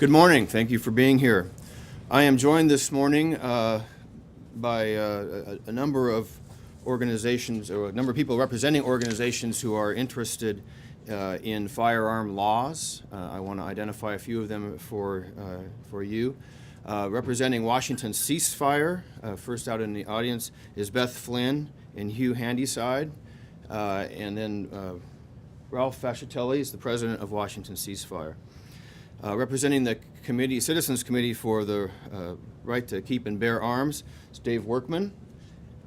Good morning. Thank you for being here. I am joined this morning by a number of organizations, or a number of people representing organizations who are interested in firearm laws. I want to identify a few of them for you. Representing Washington CeaseFire, first out in the audience, is Beth Flynn and Hugh Handyside. And then Ralph Fascitelli is the president of Washington CeaseFire. Representing the committee, Citizens Committee for the Right to Keep and Bear Arms, is Dave Workman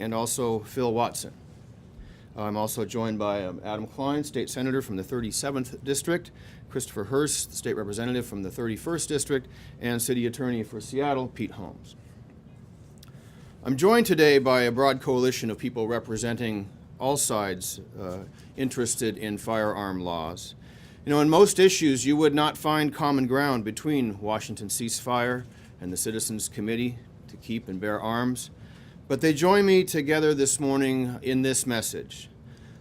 and also Phil Watson. I'm also joined by Adam Kline, state senator from the 37th District, Christopher Mohr, the state representative from the 31st District, and city attorney for Seattle, Pete Holmes. I'm joined today by a broad coalition of people representing all sides interested in firearm laws. You know, in most issues, you would not find common ground between Washington CeaseFire and the Citizens Committee to Keep and Bear Arms, but they join me together this morning in this message,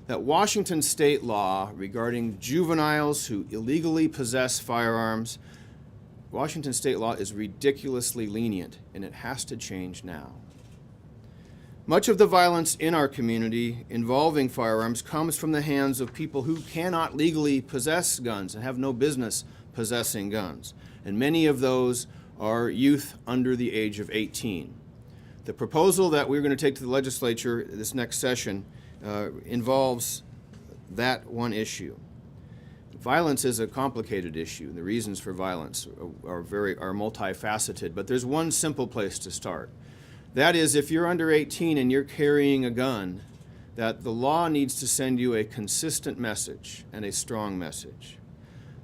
that Washington state law regarding juveniles who illegally possess firearms, Washington state law is ridiculously lenient, and it has to change now. Much of the violence in our community involving firearms comes from the hands of people who cannot legally possess guns and have no business possessing guns. And many of those are youth under the age of 18. The proposal that we're going to take to the legislature this next session involves that one issue. Violence is a complicated issue. The reasons for violence are multifaceted, but there's one simple place to start. That is, if you're under 18 and you're carrying a gun, that the law needs to send you a consistent message and a strong message.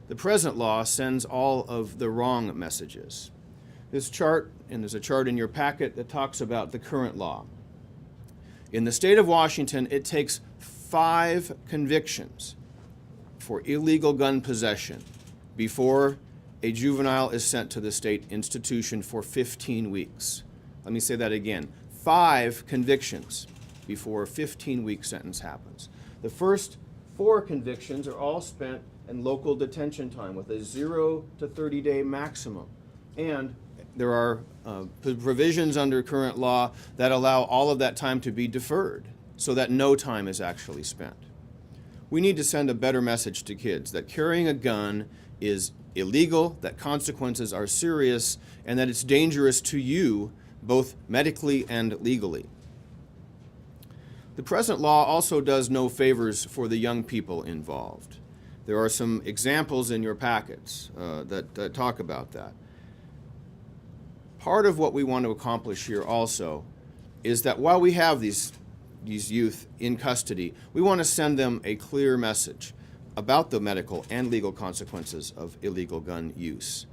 The present law sends all of the wrong messages. This chart, and there's a chart in your packet that talks about the current law. In the state of Washington, it takes 5 convictions for illegal gun possession before a juvenile is sent to the state institution for 15 weeks. Let me say that again. 5 convictions before a 15-week sentence happens. The first 4 convictions are all spent in local detention time with a 0 to 30-day maximum. And there are provisions under current law that allow all of that time to be deferred so that no time is actually spent. We need to send a better message to kids that carrying a gun is illegal, that consequences are serious, and that it's dangerous to you both medically and legally. The present law also does no favors for the young people involved. There are some examples in your packets that talk about that. Part of what we want to accomplish here also is that while we have these youth in custody, we want to send them a clear message about the medical and legal consequences of illegal gun use.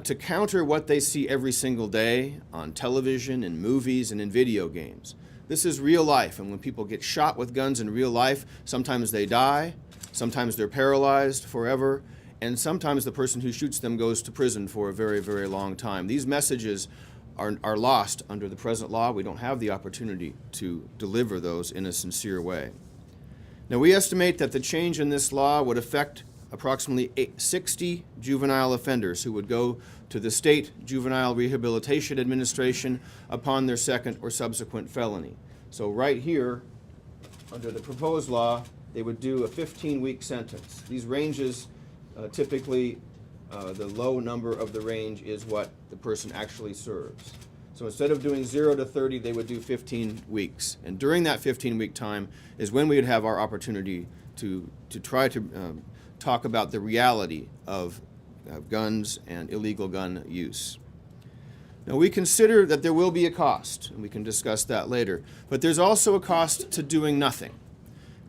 To counter what they see every single day on television and movies and in video games. This is real life, and when people get shot with guns in real life, sometimes they die, sometimes they're paralyzed forever, and sometimes the person who shoots them goes to prison for a very, very long time. These messages are lost under the present law. We don't have the opportunity to deliver those in a sincere way. Now, we estimate that the change in this law would affect approximately 60 juvenile offenders who would go to the State Juvenile Rehabilitation Administration upon their second or subsequent felony. So right here, under the proposed law, they would do a 15-week sentence. These ranges, typically, the low number of the range is what the person actually serves. So instead of doing 0 to 30, they would do 15 weeks. And during that 15-week time is when we would have our opportunity to try to talk about the reality of guns and illegal gun use. Now, we consider that there will be a cost, and we can discuss that later, but there's also a cost to doing nothing.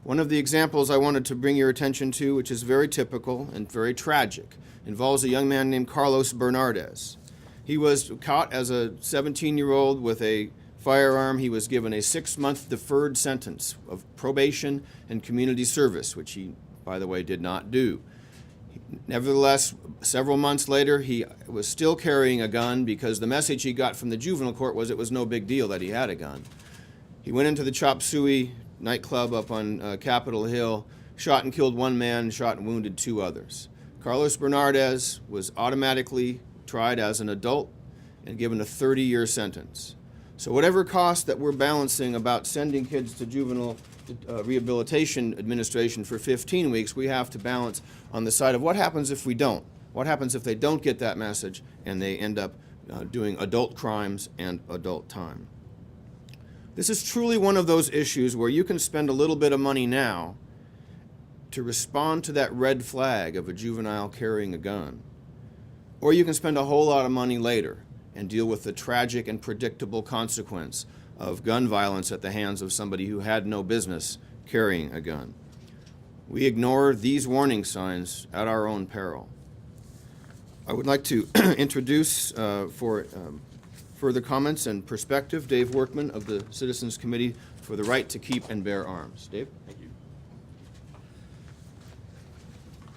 One of the examples I wanted to bring your attention to, which is very typical and very tragic, involves a young man named Carlos Bernardez. He was caught as a 17-year-old with a firearm. He was given a 6-month deferred sentence of probation and community service, which he, by the way, did not do. Nevertheless, several months later, he was still carrying a gun because the message he got from the juvenile court was it was no big deal that he had a gun. He went into the Chop Suey nightclub up on Capitol Hill, shot and killed 1 man, shot and wounded 2 others. Carlos Bernardez was automatically tried as an adult and given a 30-year sentence. So whatever cost that we're balancing about sending kids to juvenile rehabilitation administration for 15 weeks, we have to balance on the side of what happens if we don't. What happens if they don't get that message and they end up doing adult crimes and adult time? This is truly one of those issues where you can spend a little bit of money now to respond to that red flag of a juvenile carrying a gun, or you can spend a whole lot of money later and deal with the tragic and predictable consequence of gun violence at the hands of somebody who had no business carrying a gun. We ignore these warning signs at our own peril. I would like to introduce for further comments and perspective Dave Workman of the Citizens Committee for the Right to Keep and Bear Arms. Dave? Thank you.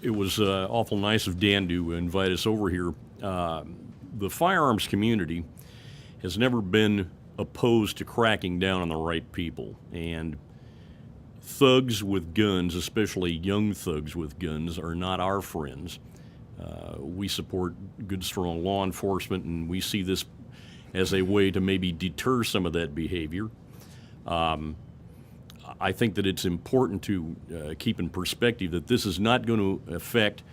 It was awful nice of Dan to invite us over here. The firearms community has never been opposed to cracking down on the right people, and thugs with guns, especially young thugs with guns, are not our friends. We support good, strong law enforcement, and we see this as a way to maybe deter some of that behavior. I think that it's important to keep in perspective that this is not going to affect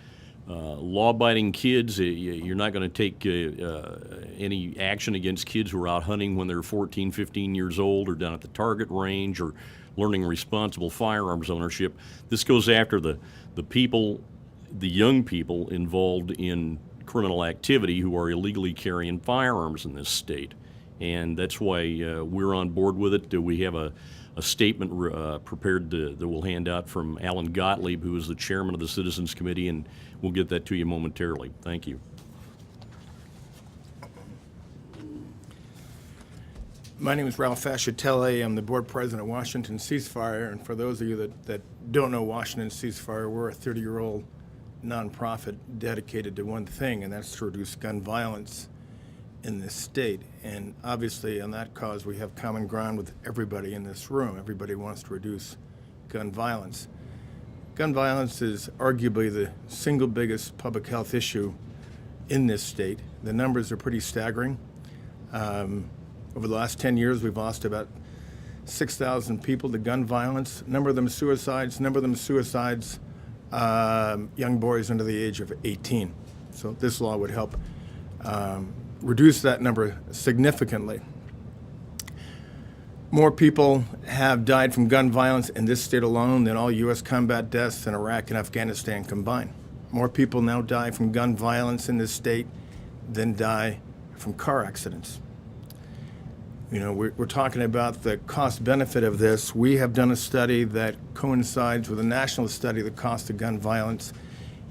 law-abiding kids. You're not going to take any action against kids who are out hunting when they're 14, 15 years old, or down at the target range, or learning responsible firearms ownership. This goes after the people, the young people involved in criminal activity who are illegally carrying firearms in this state. And that's why we're on board with it. We have a statement prepared that we'll hand out from Alan Gottlieb, who is the chairman of the Citizens Committee, and we'll get that to you momentarily. Thank you. My name is Ralph Fascitelli. I'm the board president of Washington CeaseFire, and for those of you that don't know Washington CeaseFire, we're a 30-year-old nonprofit dedicated to one thing, and that's to reduce gun violence in this state. And obviously on that cause we have common ground with everybody in this room. Everybody wants to reduce gun violence. Gun violence is arguably the single biggest public health issue in this state. The numbers are pretty staggering. Over the last 10 years we've lost about 6,000 people to gun violence. Number of them suicides, young boys under the age of 18. So this law would help reduce that number significantly. More people have died from gun violence in this state alone than all U.S. combat deaths in Iraq and Afghanistan combined. More people now die from gun violence in this state than die from car accidents. You know, we're talking about the cost benefit of this. We have done a study that coincides with a national study of the cost of gun violence,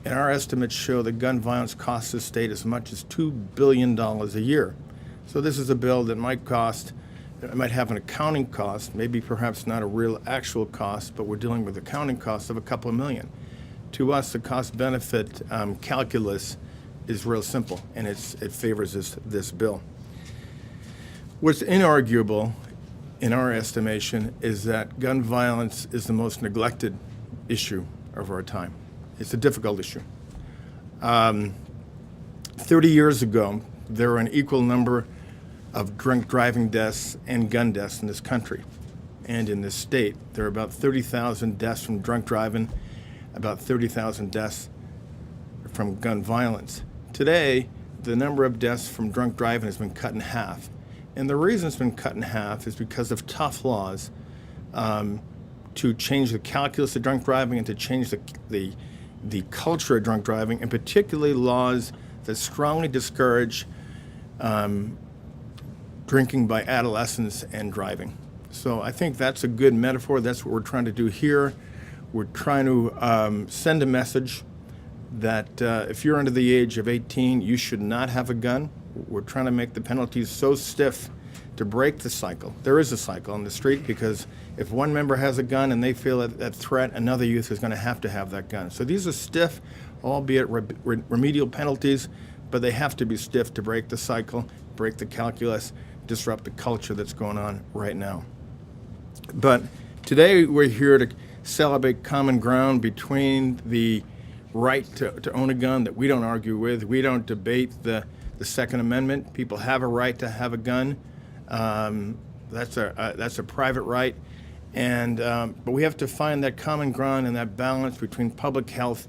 and our estimates show that gun violence costs the state as much as $2 billion a year. So this is a bill that might have an accounting cost, maybe perhaps not a real actual cost, but we're dealing with accounting costs of a couple of million. To us, the cost-benefit calculus is real simple, and it favors this bill. What's inarguable, in our estimation, is that gun violence is the most neglected issue of our time. It's a difficult issue. 30 years ago, there were an equal number of drunk driving deaths and gun deaths in this country and in this state. There are about 30,000 deaths from drunk driving, about 30,000 deaths from gun violence. Today, the number of deaths from drunk driving has been cut in half. And the reason it's been cut in half is because of tough laws to change the calculus of drunk driving and to change the culture of drunk driving, and particularly laws that strongly discourage drinking by adolescents and driving. So I think that's a good metaphor. That's what we're trying to do here. We're trying to send a message that if you're under the age of 18, you should not have a gun. We're trying to make the penalties so stiff to break the cycle. There is a cycle on the street, because if one member has a gun and they feel that threat, another youth is going to have that gun. So these are stiff, albeit remedial penalties, but they have to be stiff to break the cycle, break the calculus, disrupt the culture that's going on right now. But today we're here to celebrate common ground between the right to own a gun that we don't argue with. We don't debate the the Second Amendment. People have a right to have a gun. That's a private right. And but we have to find that common ground and that balance between public health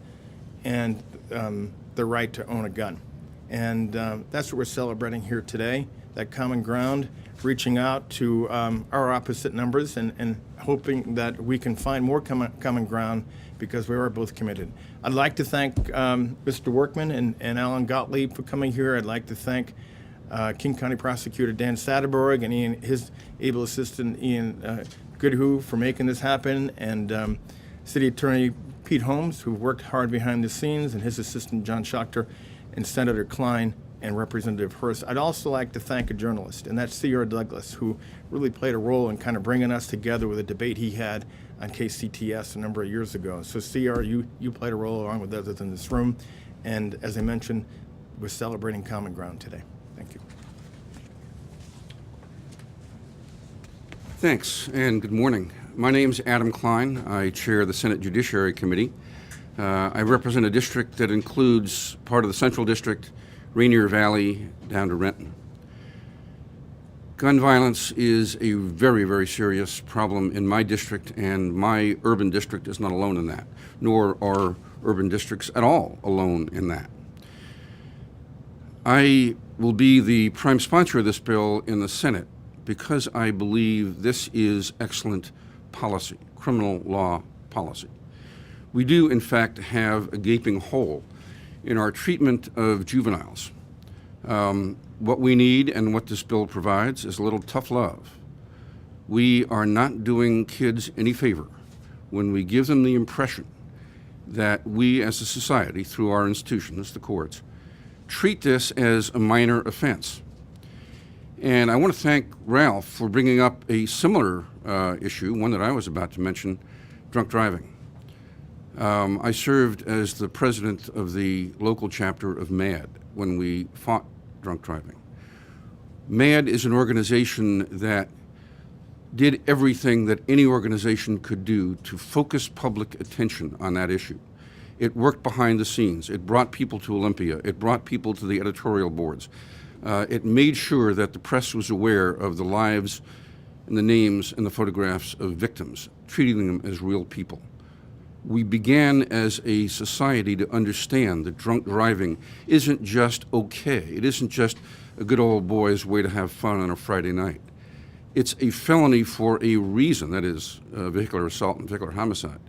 and the right to own a gun. And that's what we're celebrating here today, that common ground, reaching out to our opposite numbers and hoping that we can find more common ground because we are both committed. I'd like to thank Mr. Workman and Alan Gottlieb for coming here. I'd like to thank King County Prosecutor Dan Satterberg and his able assistant Ian Goodhue for making this happen, and City Attorney Pete Holmes, who worked hard behind the scenes, and his assistant John Schachter, and Senator Kline and Representative Hurst. I'd also like to thank a journalist, and that's C.R. Douglas, who really played a role in kind of bringing us together with a debate he had on KCTS a number of years ago. So C.R., you played a role along with others in this room, and as I mentioned, we're celebrating common ground today. Thank you. Thanks, and good morning. My name's Adam Kline. I chair the Senate Judiciary Committee. I represent a district that includes part of the Central District, Rainier Valley, down to Renton. Gun violence is a very, very serious problem in my district, and my urban district is not alone in that, nor are urban districts at all alone in that. I will be the prime sponsor of this bill in the Senate because I believe this is excellent policy, criminal law policy. We do, in fact, have a gaping hole in our treatment of juveniles. What we need and what this bill provides is a little tough love. We are not doing kids any favor when we give them the impression that we as a society, through our institutions, the courts, treat this as a minor offense. And I want to thank Ralph for bringing up a similar issue, one that I was about to mention, drunk driving. I served as the president of the local chapter of MAD when we fought drunk driving. MAD is an organization that did everything that any organization could do to focus public attention on that issue. It worked behind the scenes. It brought people to Olympia. It brought people to the editorial boards. It made sure that the press was aware of the lives and the names and the photographs of victims, treating them as real people. We began as a society to understand that drunk driving isn't just okay. It isn't just a good old boy's way to have fun on a Friday night. It's a felony for a reason, that is, vehicular assault and vehicular homicide.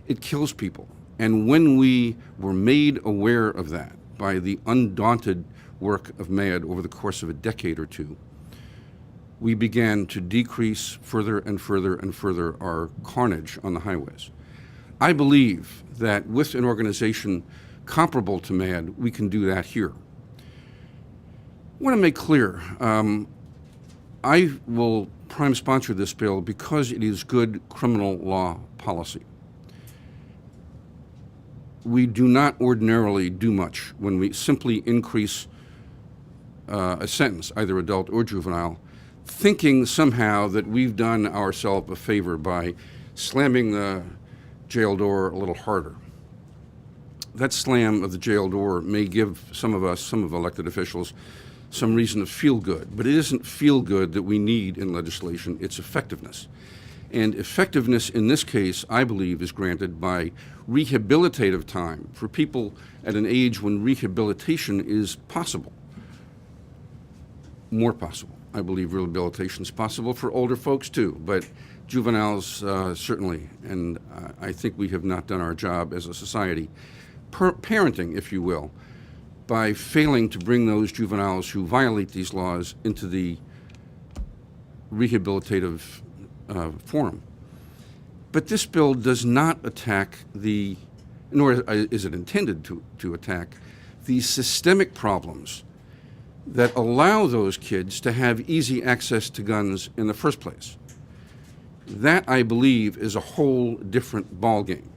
It kills people. And when we were made aware of that by the undaunted work of MAD over the course of a decade or two, we began to decrease further and further and further our carnage on the highways. I believe that with an organization comparable to MAD, we can do that here. I want to make clear, I will prime sponsor this bill because it is good criminal law policy. We do not ordinarily do much when we simply increase a sentence, either adult or juvenile, thinking somehow that we've done ourselves a favor by slamming the jail door a little harder. That slam of the jail door may give some of us, some of elected officials, some reason to feel good, but it isn't feel good that we need in legislation, it's effectiveness. And effectiveness in this case, I believe, is granted by rehabilitative time for people at an age when rehabilitation is possible. More possible. I believe rehabilitation is possible for older folks too, but juveniles certainly, and I think we have not done our job as a society, parenting, if you will, by failing to bring those juveniles who violate these laws into the rehabilitative forum. But this bill does not attack nor is it intended to attack, the systemic problems that allow those kids to have easy access to guns in the first place. That, I believe, is a whole different ballgame.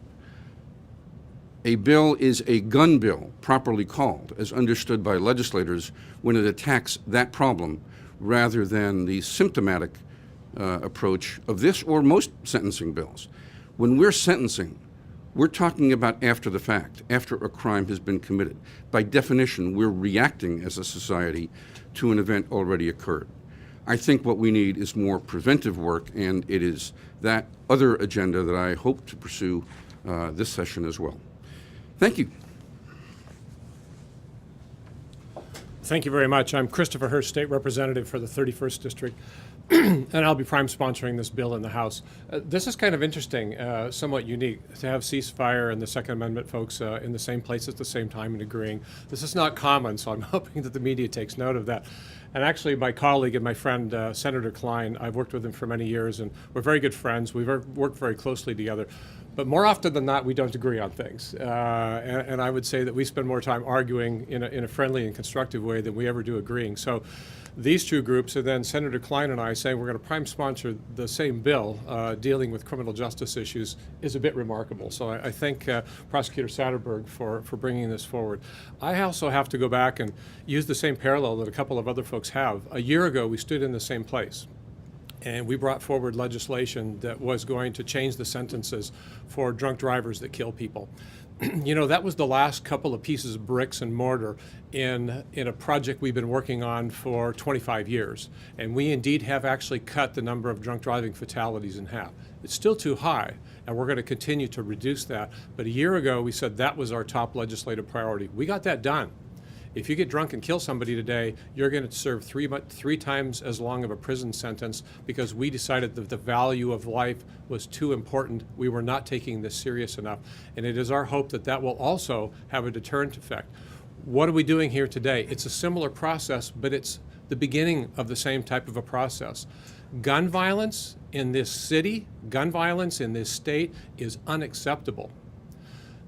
A bill is a gun bill, properly called, as understood by legislators, when it attacks that problem rather than the symptomatic approach of this or most sentencing bills. When we're sentencing, We're talking about after the fact, after a crime has been committed. By definition, we're reacting as a society to an event already occurred. I think what we need is more preventive work, and it is that other agenda that I hope to pursue this session as well. Thank you. Thank you very much. I'm Christopher Mohr, State Representative for the 31st District, and I'll be prime sponsoring this bill in the House. This is kind of interesting, somewhat unique, to have CeaseFire and the Second Amendment folks in the same place at the same time and agreeing. This is not common, so I'm hoping that the media takes note of that. And actually, my colleague and my friend, Senator Kline, I've worked with him for many years, and we're very good friends. We've worked very closely together. But more often than not, we don't agree on things. And I would say that we spend more time arguing in a friendly and constructive way than we ever do agreeing. So these two groups, and then Senator Kline and I saying we're going to prime sponsor the same bill dealing with criminal justice issues is a bit remarkable. So I thank Prosecutor Satterberg for bringing this forward. I also have to go back and use the same parallel that a couple of other folks have. A year ago, we stood in the same place, and we brought forward legislation that was going to change the sentences for drunk drivers that kill people. You know, that was the last couple of pieces of bricks and mortar in a project we've been working on for 25 years. And we indeed have actually cut the number of drunk driving fatalities in half. It's still too high, and we're going to continue to reduce that. But a year ago, we said that was our top legislative priority. We got that done. If you get drunk and kill somebody today, you're going to serve three times as long of a prison sentence because we decided that the value of life was too important. We were not taking this serious enough. And it is our hope that that will also have a deterrent effect. What are we doing here today? It's a similar process, but it's the beginning of the same type of a process. Gun violence in this city, gun violence in this state is unacceptable.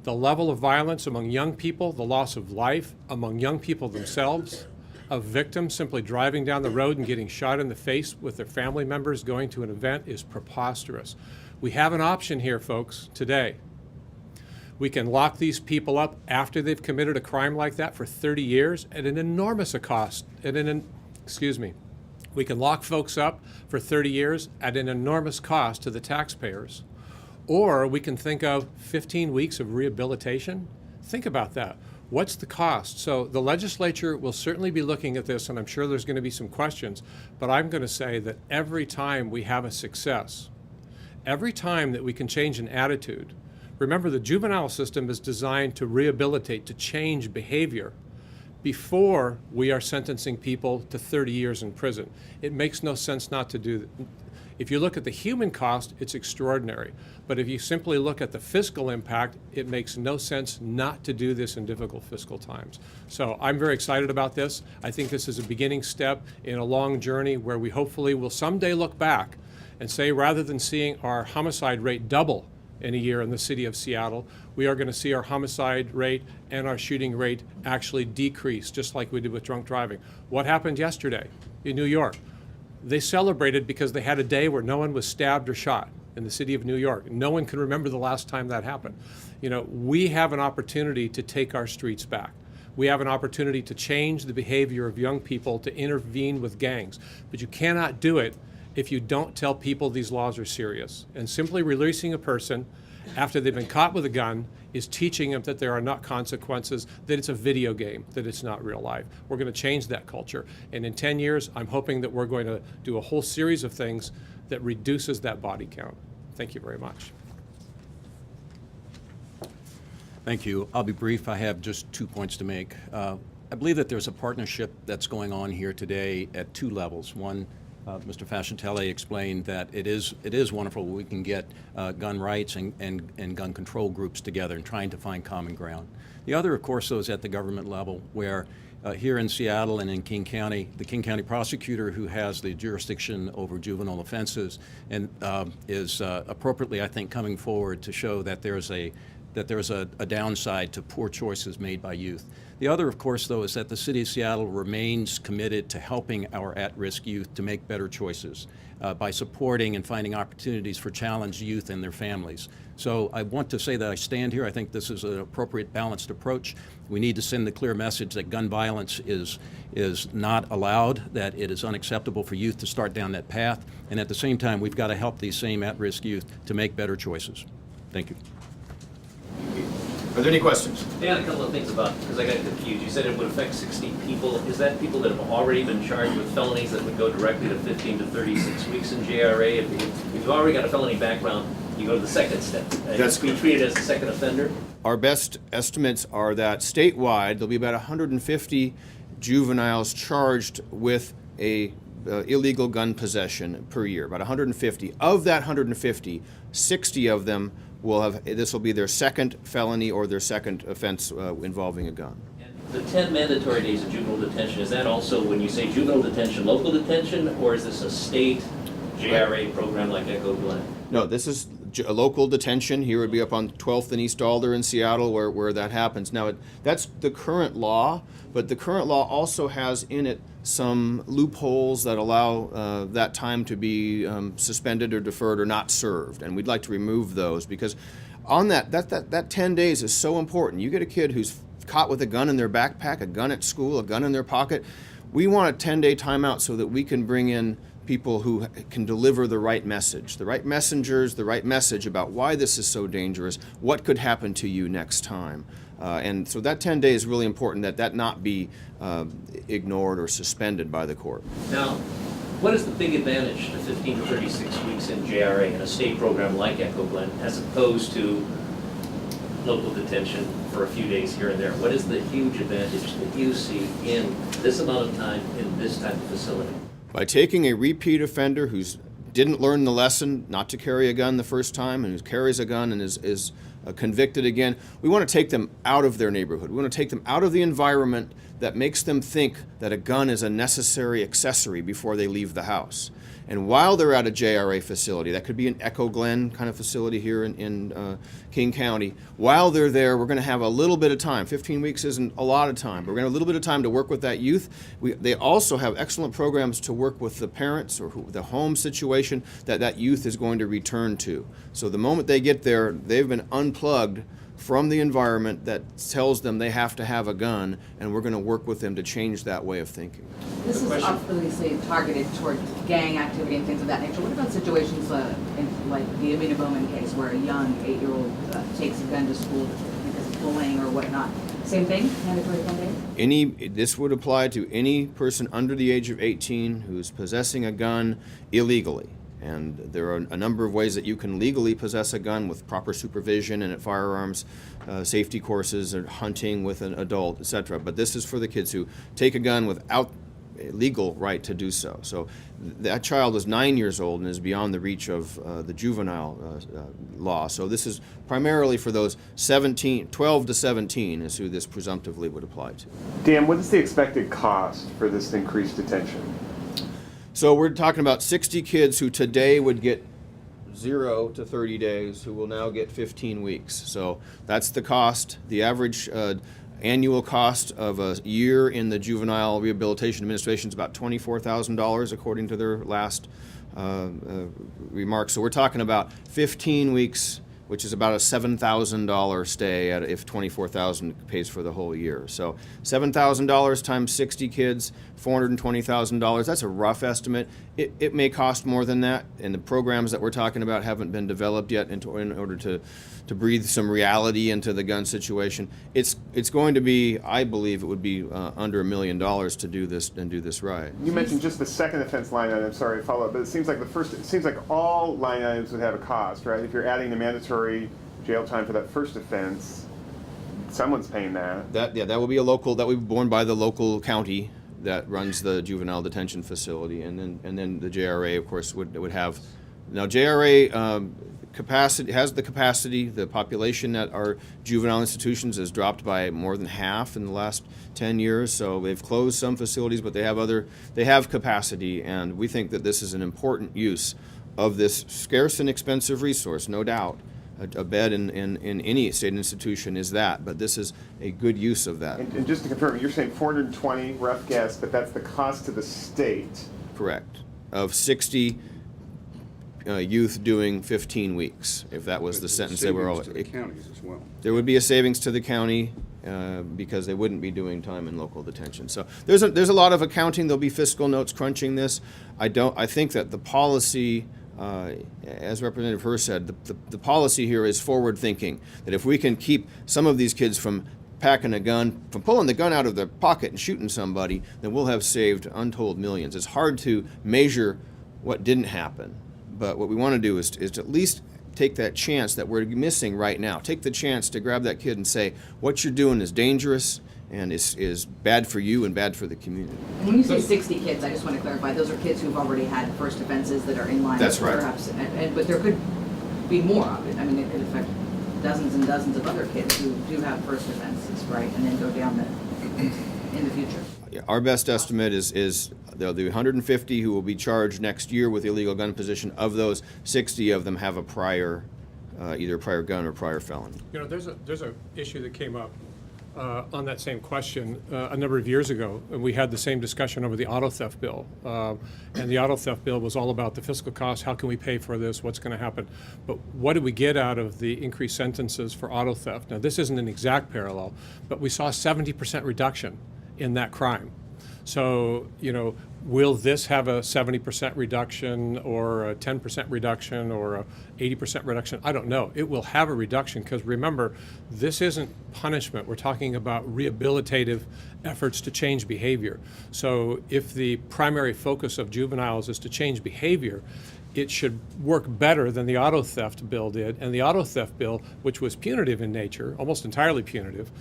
The level of violence among young people, the loss of life among young people themselves, of victims simply driving down the road and getting shot in the face with their family members going to an event is preposterous. We have an option here, folks, today. We can lock these people up after they've committed a crime like that for 30 years at an enormous cost. We can lock folks up for 30 years at an enormous cost to the taxpayers. Or we can think of 15 weeks of rehabilitation. Think about that. What's the cost? So the legislature will certainly be looking at this, and I'm sure there's going to be some questions, but I'm going to say that every time we have a success, every time that we can change an attitude, remember the juvenile system is designed to rehabilitate, to change behavior before we are sentencing people to 30 years in prison. It makes no sense not to do that. If you look at the human cost, it's extraordinary. But if you simply look at the fiscal impact, it makes no sense not to do this in difficult fiscal times. So I'm very excited about this. I think this is a beginning step in a long journey where we hopefully will someday look back and say, rather than seeing our homicide rate double in a year in the city of Seattle, we are going to see our homicide rate and our shooting rate actually decrease, just like we did with drunk driving. What happened yesterday in New York? They celebrated because they had a day where no one was stabbed or shot in the city of New York. No one can remember the last time that happened. You know, we have an opportunity to take our streets back. We have an opportunity to change the behavior of young people, to intervene with gangs. But you cannot do it if you don't tell people these laws are serious. And simply releasing a person after they've been caught with a gun is teaching them that there are not consequences, that it's a video game, that it's not real life. We're going to change that culture. And in 10 years, I'm hoping that we're going to do a whole series of things that reduces that body count. Thank you very much. Thank you. I'll be brief. I have just 2 points to make. I believe that there's a partnership that's going on here today at 2 levels. One, Mr. Fascitelli explained that it is wonderful we can get gun rights and gun control groups together and trying to find common ground. The other, of course, though, is at the government level, where here in Seattle and in King County, the King County Prosecutor, who has the jurisdiction over juvenile offenses, and is appropriately, I think, coming forward to show that there's a downside to poor choices made by youth. The other, of course, though, is that the City of Seattle remains committed to helping our at-risk youth to make better choices by supporting and finding opportunities for challenged youth and their families. So I want to say that I stand here. I think this is an appropriate, balanced approach. We need to send the clear message that gun violence is not allowed, that it is unacceptable for youth to start down that path, and at the same time, we've got to help these same at-risk youth to make better choices. Thank you. Are there any questions? Yeah, a couple of things about, because I got confused. You said it would affect 60 people. Is that people that have already been charged with felonies that would go directly to 15 to 36 weeks in JRA? If you've already got a felony background, you go to the second step. That's be treated as a second offender? Our best estimates are that statewide, there'll be about 150 juveniles charged with a illegal gun possession per year, about 150. Of that 150, 60 of them will have, this will be their second felony or their second offense involving a gun. The 10 mandatory days of juvenile detention, is that also, when you say juvenile detention, local detention, or is this a state JRA program like Echo Glen? No, this is a local detention. Here would be up on 12th and East Alder in Seattle where that happens. Now, that's the current law, but the current law also has in it some loopholes that allow that time to be suspended or deferred or not served, and we'd like to remove those because on that 10 days is so important. You get a kid who's caught with a gun in their backpack, a gun at school, a gun in their pocket. We want a 10-day timeout so that we can bring in people who can deliver the right message, the right messengers, the right message about why this is so dangerous, what could happen to you next time. And so that 10 days is really important that not be ignored or suspended by the court. Now, what is the big advantage to 15 to 36 weeks in JRA in a state program like Echo Glen as opposed to local detention for a few days here and there? What is the huge advantage that you see in this amount of time in this type of facility? By taking a repeat offender who didn't learn the lesson not to carry a gun the first time and who carries a gun and is convicted again, we want to take them out of their neighborhood. We want to take them out of the environment that makes them think that a gun is a necessary accessory before they leave the house. And while they're at a JRA facility, that could be an Echo Glen kind of facility here in King County, while they're there, we're going to have a little bit of time. 15 weeks isn't a lot of time, but we're going to have a little bit of time to work with that youth. They also have excellent programs to work with the parents or the home situation that youth is going to return to. So the moment they get there, they've been unplugged from the environment that tells them they have to have a gun, and we're going to work with them to change that way of thinking. This is obviously targeted toward gang activity and things of that nature. What about situations like the Amina Bowman case where a young 8-year-old takes a gun to school because of bullying or whatnot? Same thing, mandatory 10 days? This would apply to any person under the age of 18 who's possessing a gun illegally. And there are a number of ways that you can legally possess a gun with proper supervision and at firearms safety courses or hunting with an adult, etc. But this is for the kids who take a gun without a legal right to do so. So that child is 9 years old and is beyond the reach of the juvenile law. So this is primarily for those 12 to 17 is who this presumptively would apply to. Dan, what is the expected cost for this increased detention? So we're talking about 60 kids who today would get 0 to 30 days, who will now get 15 weeks. So that's the cost. The average annual cost of a year in the Juvenile Rehabilitation Administration is about $24,000, according to their last remarks. So we're talking about 15 weeks, which is about a $7,000 stay if $24,000 pays for the whole year. So $7,000 times 60 kids, $420,000. That's a rough estimate. It may cost more than that, and the programs that we're talking about haven't been developed yet in order to breathe some reality into the gun situation. It's going to be, I believe, it would be under $1 million to do this and do this right. You mentioned just the second offense line item. Sorry to follow up, but it seems like all line items would have a cost, right? If you're adding the mandatory jail time for that first offense, someone's paying that. That will be that will be borne by the local county that runs the juvenile detention facility, and then the JRA, of course, would have. Now JRA has the capacity. The population at our juvenile institutions has dropped by more than half in the last 10 years. So they've closed some facilities, but they have capacity, and we think that this is an important use of this scarce and expensive resource, no doubt. A bed in any state institution is that, but this is a good use of that. And just to confirm, you're saying 420, rough guess, but that's the cost to the state. Correct. Of 60 youth doing 15 weeks, if that was the sentence they were all. To the counties as well. There would be a savings to the county because they wouldn't be doing time in local detention. So there's a lot of accounting. There'll be fiscal notes crunching this. I think that the policy as Representative Herr said, the policy here is forward-thinking, that if we can keep some of these kids from packing a gun, from pulling the gun out of their pocket and shooting somebody, then we'll have saved untold millions. It's hard to measure what didn't happen, but what we want to do is to at least take that chance that we're missing right now. Take the chance to grab that kid and say, what you're doing is dangerous and is bad for you and bad for the community. And when you say 60 kids, I just want to clarify, those are kids who've already had first offenses that are in line. That's right. Perhaps, but there could be more of it. I mean, it could affect dozens and dozens of other kids who do have first offenses, right, and then go down in the future. Yeah, our best estimate is there'll be 150 who will be charged next year with illegal gun possession. Of those, 60 of them have a prior, either prior gun or prior felony. You know, there's a issue that came up on that same question a number of years ago. And we had the same discussion over the auto theft bill. And the auto theft bill was all about the fiscal cost. How can we pay for this? What's going to happen? But what did we get out of the increased sentences for auto theft? Now, this isn't an exact parallel, but we saw a 70% reduction in that crime. So, you know, will this have a 70% reduction or a 10% reduction or a 80% reduction? I don't know. It will have a reduction because remember, this isn't punishment. We're talking about rehabilitative efforts to change behavior. So if the primary focus of juveniles is to change behavior, it should work better than the auto theft bill did. And the auto theft bill, which was punitive in nature, almost entirely punitive,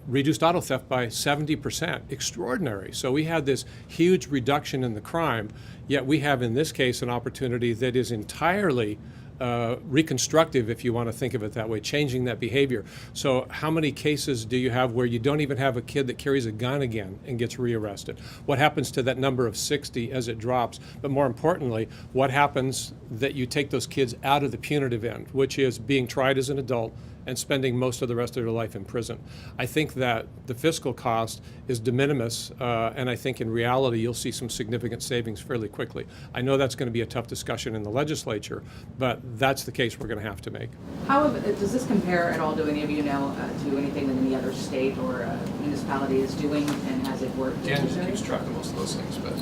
reduced auto theft by 70%. Extraordinary. So we had this huge reduction in the crime, yet we have in this case an opportunity that is entirely reconstructive, if you want to think of it that way, changing that behavior. So how many cases do you have where you don't even have a kid that carries a gun again and gets rearrested? What happens to that number of 60 as it drops? But more importantly, what happens that you take those kids out of the punitive end, which is being tried as an adult and spending most of the rest of their life in prison? I think that the fiscal cost is de minimis, and I think in reality you'll see some significant savings fairly quickly. I know that's going to be a tough discussion in the legislature, but that's the case we're going to have to make. However, does this compare at all, do any of you know, to anything that any other state or municipality is doing, and has it worked? Dan just keeps track of most of those things, but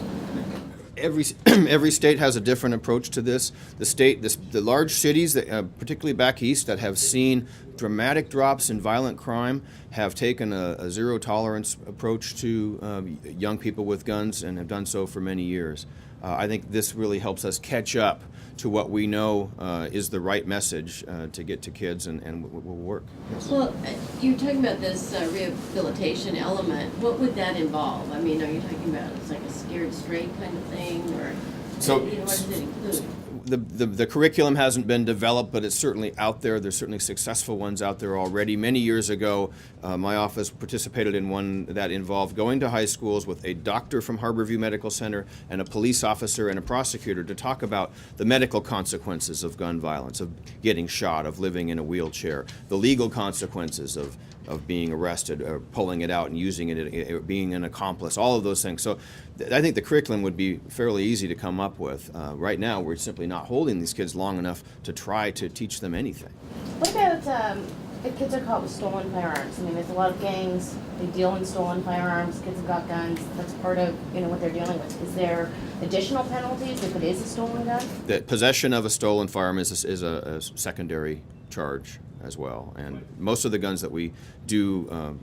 Every state has a different approach to this. The large cities, that, particularly back east, that have seen dramatic drops in violent crime, have taken a zero tolerance approach to young people with guns and have done so for many years. I think this really helps us catch up to what we know is the right message to get to kids and will work. Yes. Well, you're talking about this rehabilitation element. What would that involve? I mean, are you talking about it's like a scared straight kind of thing, or So, what does it include? The curriculum hasn't been developed, but it's certainly out there. There's certainly successful ones out there already. Many years ago, my office participated in one that involved going to high schools with a doctor from Harborview Medical Center and a police officer and a prosecutor to talk about the medical consequences of gun violence, of getting shot, of living in a wheelchair, the legal consequences of being arrested or pulling it out and using it, being an accomplice, all of those things. So I think the curriculum would be fairly easy to come up with. Right now, we're simply not holding these kids long enough to try to teach them anything. What about if kids are caught with stolen firearms? I mean, there's a lot of gangs, they deal in stolen firearms, kids have got guns, that's part of, what they're dealing with. Is there additional penalties if it is a stolen gun? The possession of a stolen firearm is a secondary charge as well. And most of the guns that we do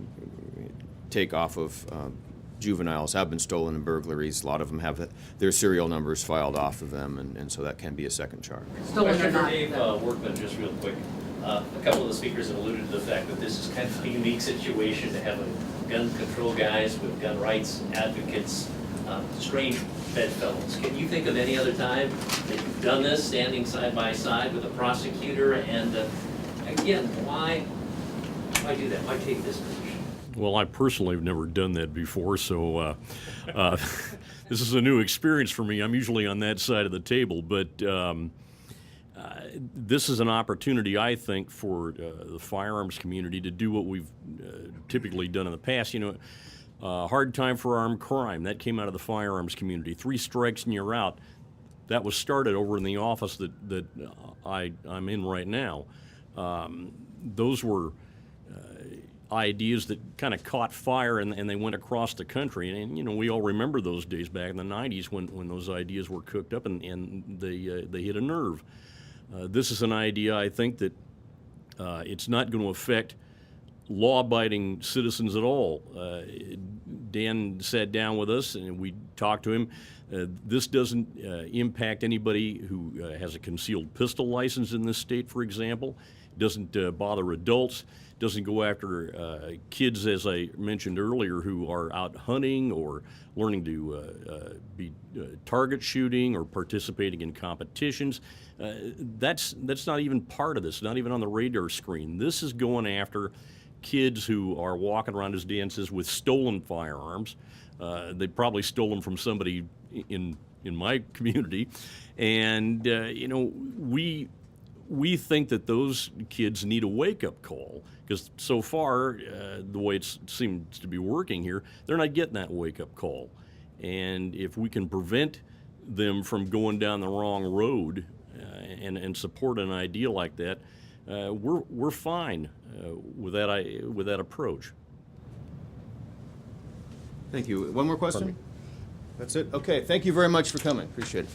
take off of juveniles have been stolen in burglaries. A lot of them have their serial numbers filed off of them, and so that can be a second charge. Stolen or Question for not, Dave though. Workman, just real quick. A couple of the speakers have alluded to the fact that this is kind of a unique situation to have a gun control guys with gun rights advocates, strange bedfellows. Can you think of any other time that you've done this, standing side by side with a prosecutor? And again, why do that? Why take this position? Well, I personally have never done that before, so this is a new experience for me. I'm usually on that side of the table, but this is an opportunity, I think, for the firearms community to do what we've typically done in the past. Hard time for armed crime, that came out of the firearms community. 3 strikes and you're out. That was started over in the office that I'm in right now. Those were ideas that kind of caught fire and they went across the country. And, you know, we all remember those days back in the 90s when those ideas were cooked up and they hit a nerve. This is an idea, I think, that it's not going to affect law-abiding citizens at all. Dan sat down with us and we talked to him. This doesn't impact anybody who has a concealed pistol license in this state, for example. It doesn't bother adults. Doesn't go after kids, as I mentioned earlier, who are out hunting or learning to be target shooting or participating in competitions. That's not even part of this, not even on the radar screen. This is going after kids who are walking around, as Dan says, with stolen firearms. They probably stole them from somebody in my community. And, you know, we think that those kids need a wake-up call, because so far, the way it seems to be working here, they're not getting that wake-up call. And if we can prevent them from going down the wrong road and support an idea like that, we're fine with that approach. Thank you. One more question? That's it? Okay, thank you very much for coming. Appreciate it.